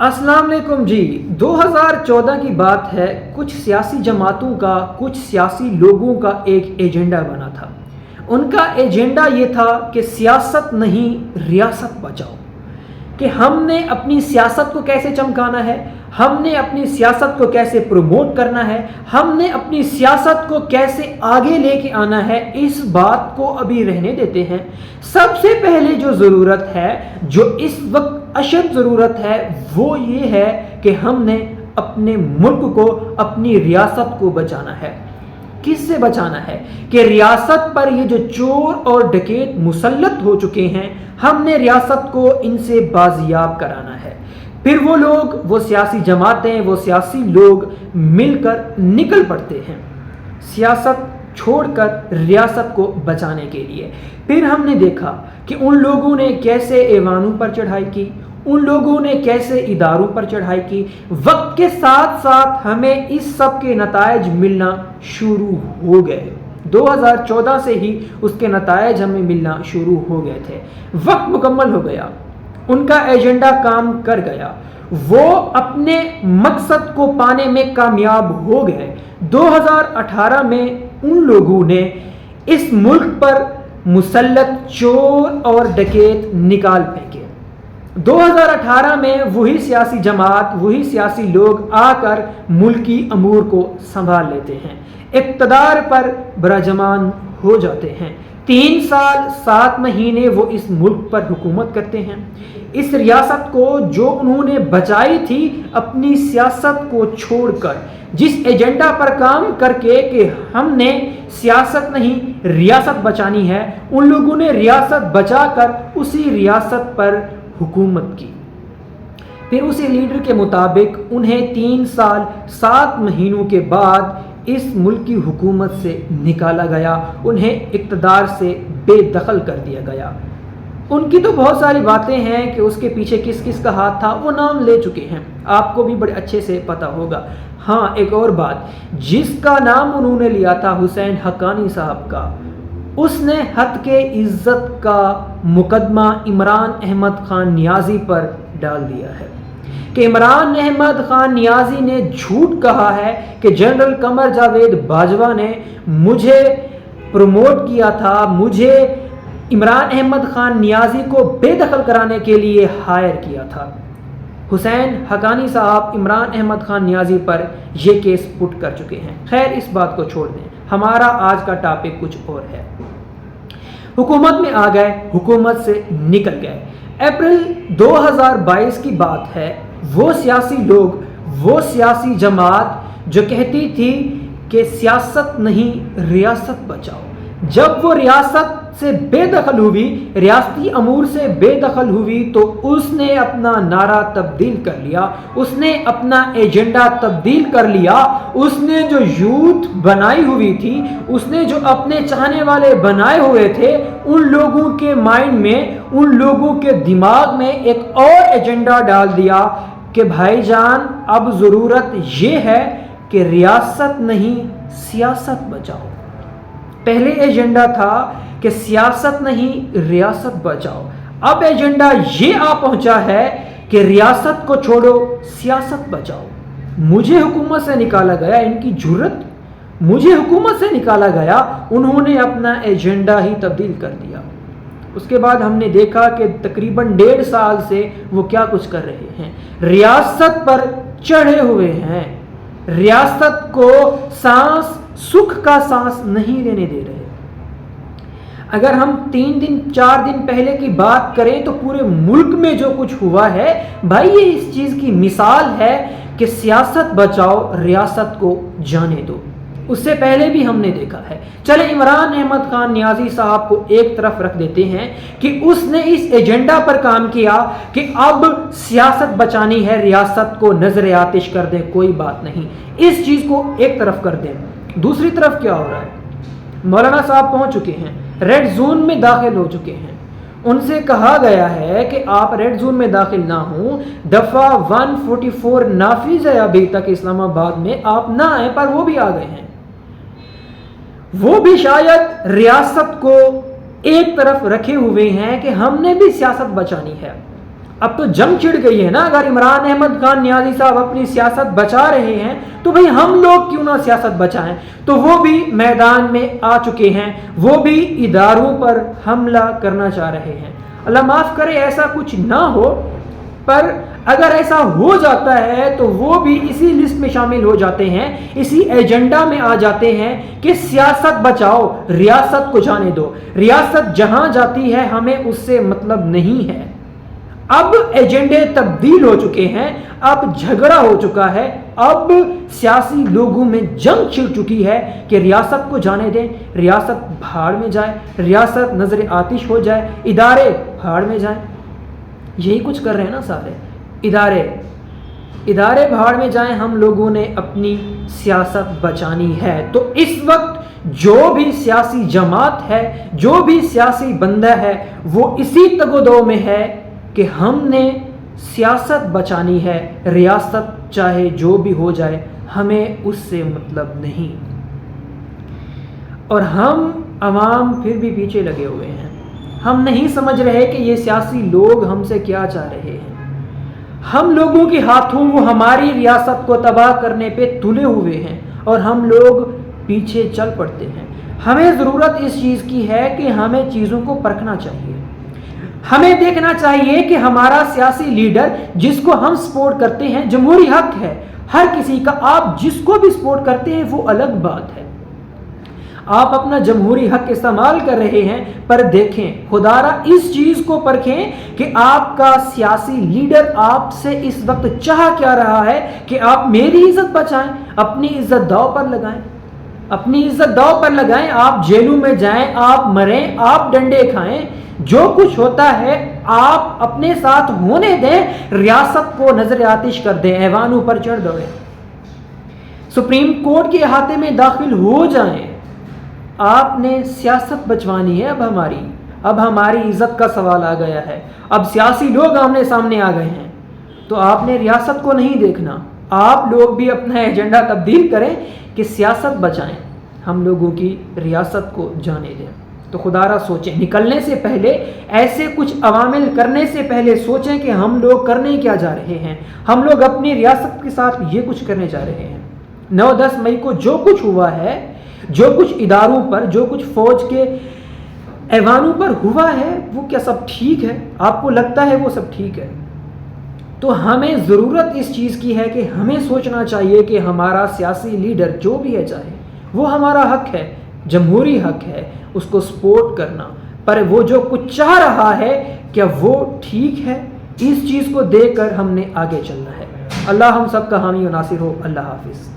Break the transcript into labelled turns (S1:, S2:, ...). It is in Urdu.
S1: السلام علیکم جی۔ 2014 کی بات ہے، کچھ سیاسی جماعتوں کا، کچھ سیاسی لوگوں کا ایک ایجنڈا بنا تھا۔ ان کا ایجنڈا یہ تھا کہ سیاست نہیں، ریاست بچاؤ، کہ ہم نے اپنی سیاست کو کیسے چمکانا ہے، ہم نے اپنی سیاست کو کیسے پروموٹ کرنا ہے، ہم نے اپنی سیاست کو کیسے آگے لے کے آنا ہے، اس بات کو ابھی رہنے دیتے ہیں۔ سب سے پہلے جو ضرورت ہے، جو اس وقت اشد ضرورت ہے، وہ یہ ہے کہ ہم نے اپنے ملک کو، اپنی ریاست کو بچانا ہے۔ کس سے بچانا ہے؟ کہ ریاست پر یہ جو چور اور ڈکیت مسلط ہو چکے ہیں، ہم نے ریاست کو ان سے بازیاب کرانا ہے۔ پھر وہ لوگ، وہ سیاسی جماعتیں، وہ سیاسی لوگ مل کر نکل پڑتے ہیں سیاست چھوڑ کر ریاست کو بچانے کے لیے۔ پھر ہم نے دیکھا کہ ان لوگوں نے کیسے ایوانوں پر چڑھائی کی، ان لوگوں نے کیسے اداروں پر چڑھائی کی۔ وقت کے ساتھ ساتھ ہمیں اس سب کے نتائج ملنا شروع ہو گئے۔ 2014 سے ہی اس کے نتائج ہمیں ملنا شروع ہو گئے تھے۔ وقت مکمل ہو گیا، ان کا ایجنڈا کام کر گیا، وہ اپنے مقصد کو پانے میں کامیاب ہو گئے۔ 2018 میں ان لوگوں نے اس ملک پر مسلط چور اور ڈکیت نکال پھینکے۔ 2018 میں وہی سیاسی جماعت، وہی سیاسی لوگ آ کر ملکی امور کو سنبھال لیتے ہیں، اقتدار پر براجمان ہو جاتے ہیں۔ 3 سال 7 مہینے وہ اس ملک پر حکومت کرتے ہیں۔ اس ریاست کو جو انہوں نے بچائی تھی اپنی سیاست کو چھوڑ کر، جس ایجنڈا پر کام کر کے کہ ہم نے سیاست نہیں ریاست بچانی ہے، ان لوگوں نے ریاست بچا کر اسی ریاست پر حکومت کی۔ پھر اسی لیڈر کے مطابق انہیں 3 سال 7 مہینوں کے بعد اس ملک کی حکومت سے نکالا گیا، انہیں اقتدار سے بے دخل کر دیا گیا۔ ان کی تو بہت ساری باتیں ہیں کہ اس کے پیچھے کس کس کا ہاتھ تھا، وہ نام لے چکے ہیں، آپ کو بھی بڑے اچھے سے پتہ ہوگا۔ ہاں، ایک اور بات، جس کا نام انہوں نے لیا تھا حسین حقانی صاحب کا، اس نے ہتک عزت کا مقدمہ عمران احمد خان نیازی پر ڈال دیا ہے کہ عمران احمد خان نیازی نے جھوٹ کہا ہے کہ جنرل قمر جاوید باجوہ نے مجھے پروموٹ کیا تھا، مجھے عمران احمد خان نیازی کو بے دخل کرانے کے لیے ہائر کیا تھا۔ حسین حقانی صاحب عمران احمد خان نیازی پر یہ کیس پٹ کر چکے ہیں۔ خیر، اس بات کو چھوڑ دیں، ہمارا آج کا ٹاپک کچھ اور ہے۔ حکومت میں آ گئے، حکومت سے نکل گئے۔ اپریل 2022 کی بات ہے، وہ سیاسی لوگ، وہ سیاسی جماعت جو کہتی تھی کہ سیاست نہیں ریاست بچاؤ، جب وہ ریاست سے بے دخل ہوئی، ریاستی امور سے بے دخل ہوئی، تو اس نے اپنا نعرہ تبدیل کر لیا، اس نے اپنا ایجنڈا تبدیل کر لیا، اس نے جو یوتھ بنائی ہوئی تھی، اس نے جو اپنے چاہنے والے بنائے ہوئے تھے، ان لوگوں کے مائنڈ میں، ان لوگوں کے دماغ میں ایک اور ایجنڈا ڈال دیا کہ بھائی جان، اب ضرورت یہ ہے کہ ریاست نہیں سیاست بچاؤ۔ پہلے ایجنڈا تھا کہ سیاست نہیں ریاست بچاؤ، اب ایجنڈا یہ آ پہنچا ہے کہ ریاست کو چھوڑو سیاست بچاؤ۔ مجھے حکومت سے نکالا گیا، ان کی جرت، مجھے حکومت سے نکالا گیا، انہوں نے اپنا ایجنڈا ہی تبدیل کر دیا۔ اس کے بعد ہم نے دیکھا کہ تقریباً 1.5 سال سے وہ کیا کچھ کر رہے ہیں، ریاست پر چڑھے ہوئے ہیں، ریاست کو سانس، سکھ کا سانس نہیں لینے دے رہے۔ اگر ہم 3 دن 4 دن پہلے کی بات کریں تو پورے ملک میں جو کچھ ہوا ہے، بھائی یہ اس چیز کی مثال ہے کہ سیاست بچاؤ، ریاست کو جانے دو۔ اس سے پہلے بھی ہم نے دیکھا ہے۔ چلے عمران احمد خان نیازی صاحب کو ایک طرف رکھ دیتے ہیں کہ اس نے اس ایجنڈا پر کام کیا کہ اب سیاست بچانی ہے، ریاست کو نظر آتش کر دیں، کوئی بات نہیں، اس چیز کو ایک طرف کر دیں۔ دوسری طرف کیا ہو رہا ہے؟ مولانا صاحب پہنچ چکے ہیں، ریڈ زون میں داخل ہو چکے ہیں۔ ان سے کہا گیا ہے کہ آپ ریڈ زون میں داخل نہ ہوں، دفعہ 144 نافذ ہے ابھی تک اسلام آباد میں، آپ نہ آئیں، پر وہ بھی آ گئے ہیں۔ وہ بھی شاید ریاست کو ایک طرف رکھے ہوئے ہیں کہ ہم نے بھی سیاست بچانی ہے۔ اب تو جنگ چھڑ گئی ہے نا. اگر عمران احمد خان نیازی صاحب اپنی سیاست بچا رہے ہیں تو بھئی ہم لوگ کیوں نہ سیاست بچائیں. تو وہ بھی میدان میں آ چکے ہیں, وہ بھی اداروں پر حملہ کرنا چاہ رہے ہیں. اللہ معاف کرے ایسا کچھ نہ ہو, پر اگر ایسا ہو جاتا ہے تو وہ بھی اسی لسٹ میں شامل ہو جاتے ہیں, اسی ایجنڈا میں آ جاتے ہیں کہ سیاست بچاؤ, ریاست کو جانے دو, ریاست جہاں جاتی ہے ہمیں اس سے مطلب نہیں ہے. اب ایجنڈے تبدیل ہو چکے ہیں, اب جھگڑا ہو چکا ہے, اب سیاسی لوگوں میں جنگ چھڑ چکی ہے کہ ریاست کو جانے دیں, ریاست بھاڑ میں جائے, ریاست نظر آتش ہو جائے, ادارے بھاڑ میں جائیں. یہی کچھ کر رہے ہیں نا سارے ادارے بھاڑ میں جائیں. ہم لوگوں نے اپنی سیاست بچانی ہے. تو اس وقت جو بھی سیاسی جماعت ہے, جو بھی سیاسی بندہ ہے, وہ اسی تگ و دو میں ہے کہ ہم نے سیاست بچانی ہے, ریاست چاہے جو بھی ہو جائے ہمیں اس سے مطلب نہیں. اور ہم عوام پھر بھی پیچھے لگے ہوئے ہیں. ہم نہیں سمجھ رہے کہ یہ سیاسی لوگ ہم سے کیا چاہ رہے ہیں. ہم لوگوں کے ہاتھوں وہ ہماری ریاست کو تباہ کرنے پہ تلے ہوئے ہیں اور ہم لوگ پیچھے چل پڑتے ہیں. ہمیں ضرورت اس چیز کی ہے کہ ہمیں چیزوں کو پرکھنا چاہیے. ہمیں دیکھنا چاہیے کہ ہمارا سیاسی لیڈر جس کو ہم سپورٹ کرتے ہیں, جمہوری حق ہے ہر کسی کا, آپ جس کو بھی سپورٹ کرتے ہیں وہ الگ بات ہے. آپ اپنا جمہوری حق استعمال کر رہے ہیں, پر دیکھیں خدا را اس چیز کو پرکھیں کہ آپ کا سیاسی لیڈر آپ سے اس وقت چاہ کیا رہا ہے کہ آپ میری عزت بچائیں, اپنی عزت داؤ پر لگائیں, اپنی عزت داؤ پر لگائیں. آپ جیلوں میں جائیں, آپ مریں, آپ ڈنڈے کھائیں, جو کچھ ہوتا ہے آپ اپنے ساتھ ہونے دیں, ریاست کو نظر آتش کر دیں, ایوانوں پر چڑھ دوڑیں, سپریم کورٹ کے احاطے میں داخل ہو جائیں. آپ نے سیاست بچوانی ہے. اب ہماری عزت کا سوال آ گیا ہے. اب سیاسی لوگ آمنے سامنے آ گئے ہیں, تو آپ نے ریاست کو نہیں دیکھنا. آپ لوگ بھی اپنا ایجنڈا تبدیل کریں کہ سیاست بچائیں, ہم لوگوں کی ریاست کو جانے دیں. تو خدا را سوچیں, نکلنے سے پہلے, ایسے کچھ عوامل کرنے سے پہلے سوچیں کہ ہم لوگ کرنے کیا جا رہے ہیں. ہم لوگ اپنی ریاست کے ساتھ یہ کچھ کرنے جا رہے ہیں. 9-10 مئی کو جو کچھ ہوا ہے, جو کچھ اداروں پر, جو کچھ فوج کے ایوانوں پر ہوا ہے, وہ کیا سب ٹھیک ہے؟ آپ کو لگتا ہے وہ سب ٹھیک ہے؟ تو ہمیں ضرورت اس چیز کی ہے کہ ہمیں سوچنا چاہیے کہ ہمارا سیاسی لیڈر جو بھی ہے, چاہے وہ ہمارا حق ہے, جمہوری حق ہے اس کو سپورٹ کرنا, پر وہ جو کچھ چاہ رہا ہے کیا وہ ٹھیک ہے؟ اس چیز کو دیکھ کر ہم نے آگے چلنا ہے. اللہ ہم سب کا حامی و ناصر ہو. اللہ حافظ.